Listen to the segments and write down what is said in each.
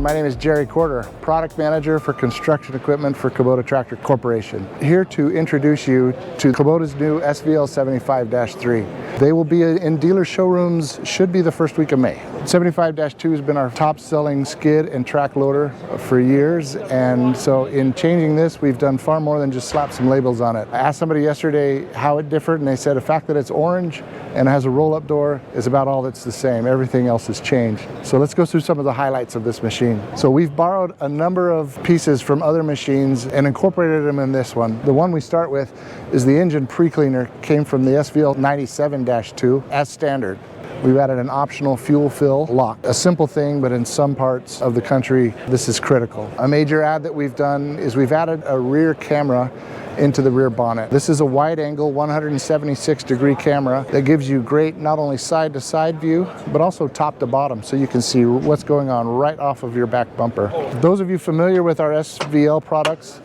My name is Jerry Corder, Product Manager for Construction Equipment for Kubota Tractor Corporation. Here to introduce you to Kubota's new SVL75-3. They will be in dealer showrooms, should be the first week of May. 75-2 has been our top selling skid and track loader for years, and so in changing this we've done far more than just slap some labels on it. I asked somebody yesterday how it differed, and they said the fact that it's orange and has a roll-up door is about all that's the same. Everything else has changed. So let's go through some of the highlights of this machine. So we've borrowed a number of pieces from other machines and incorporated them in this one. The one we start with is the engine pre-cleaner, came from the SVL75-2 as standard. We've added an optional fuel fill lock. A simple thing, but in some parts of the country, this is critical. A major add that we've done is we've added a rear camera into the rear bonnet. This is a wide angle 176-degree camera that gives you great not only side to side view, but also top to bottom, so you can see what's going on right off of your back bumper. Those of you familiar with our SVL products,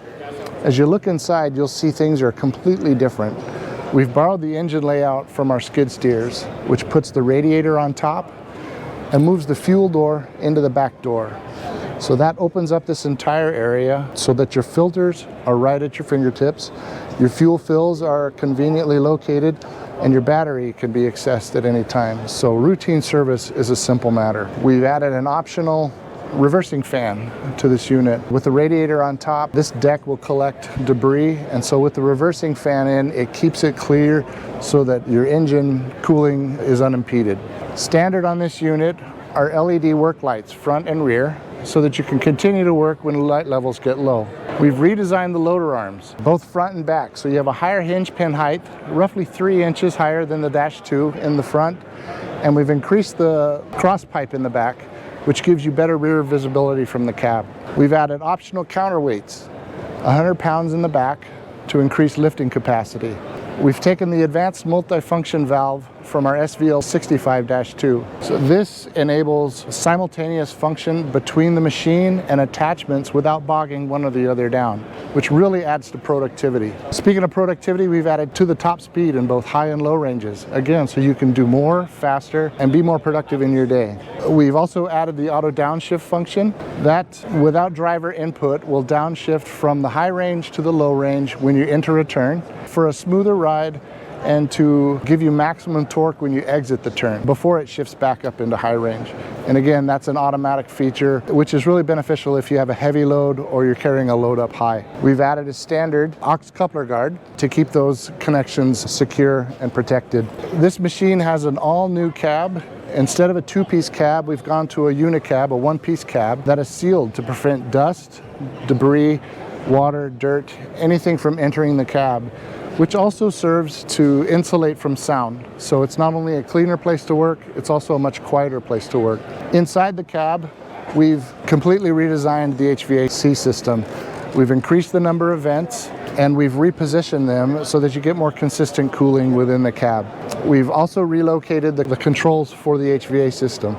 as you look inside, you'll see things are completely different. We've borrowed the engine layout from our skid steers, which puts the radiator on top and moves the fuel door into the back door. So that opens up this entire area so that your filters are right at your fingertips, your fuel fills are conveniently located, and your battery can be accessed at any time. So routine service is a simple matter. We've added an optional reversing fan to this unit. With the radiator on top, this deck will collect debris, and so with the reversing fan in, it keeps it clear so that your engine cooling is unimpeded. Standard on this unit are LED work lights, front and rear, so that you can continue to work when light levels get low. We've redesigned the loader arms, both front and back, so you have a higher hinge pin height, roughly 3 inches higher than the Dash 2 in the front, and we've increased the cross pipe in the back, which gives you better rear visibility from the cab. We've added optional counterweights, 100 pounds in the back to increase lifting capacity. We've taken the advanced multifunction valve from our SVL75-2. So this enables simultaneous function between the machine and attachments without bogging one or the other down, which really adds to productivity. Speaking of productivity, we've added to the top speed in both high and low ranges. Again, so you can do more, faster, and be more productive in your day. We've also added the auto downshift function. That, without driver input, will downshift from the high range to the low range when you enter a turn for a smoother ride and to give you maximum torque when you exit the turn before it shifts back up into high range. And again, that's an automatic feature, which is really beneficial if you have a heavy load or you're carrying a load up high. We've added a standard aux coupler guard to keep those connections secure and protected. This machine has an all-new cab. Instead of a two-piece cab, we've gone to a unicab, a one-piece cab that is sealed to prevent dust, debris, water, dirt, anything from entering the cab, which also serves to insulate from sound. So it's not only a cleaner place to work, it's also a much quieter place to work. Inside the cab, we've completely redesigned the HVAC system. We've increased the number of vents, and we've repositioned them so that you get more consistent cooling within the cab. We've also relocated the controls for the HVAC system.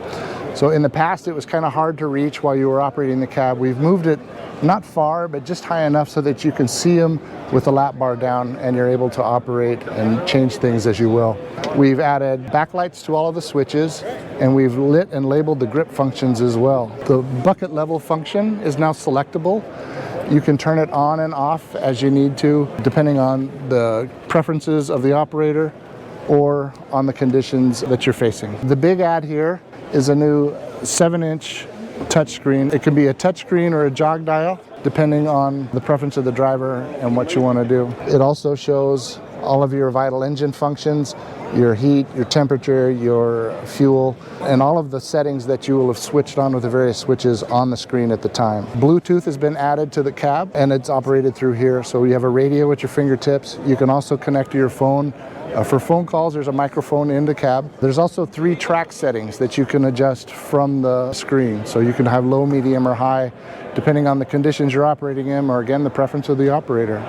So in the past, it was kind of hard to reach while you were operating the cab. We've moved it not far, but just high enough so that you can see them with the lap bar down and you're able to operate and change things as you will. We've added backlights to all of the switches, and we've lit and labeled the grip functions as well. The bucket level function is now selectable. You can turn it on and off as you need to, depending on the preferences of the operator or on the conditions that you're facing. The big add here is a new 7-inch touchscreen. It can be a touchscreen or a jog dial, depending on the preference of the driver and what you want to do. It also shows all of your vital engine functions, your heat, your temperature, your fuel, and all of the settings that you will have switched on with the various switches on the screen at the time. Bluetooth has been added to the cab, and it's operated through here. So you have a radio at your fingertips. You can also connect to your phone. For phone calls, there's a microphone in the cab. There's also 3 track settings that you can adjust from the screen. So you can have low, medium, or high, depending on the conditions you're operating in, or again, the preference of the operator.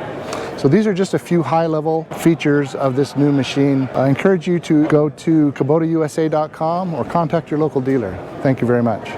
So these are just a few high-level features of this new machine. I encourage you to go to KubotaUSA.com or contact your local dealer. Thank you very much.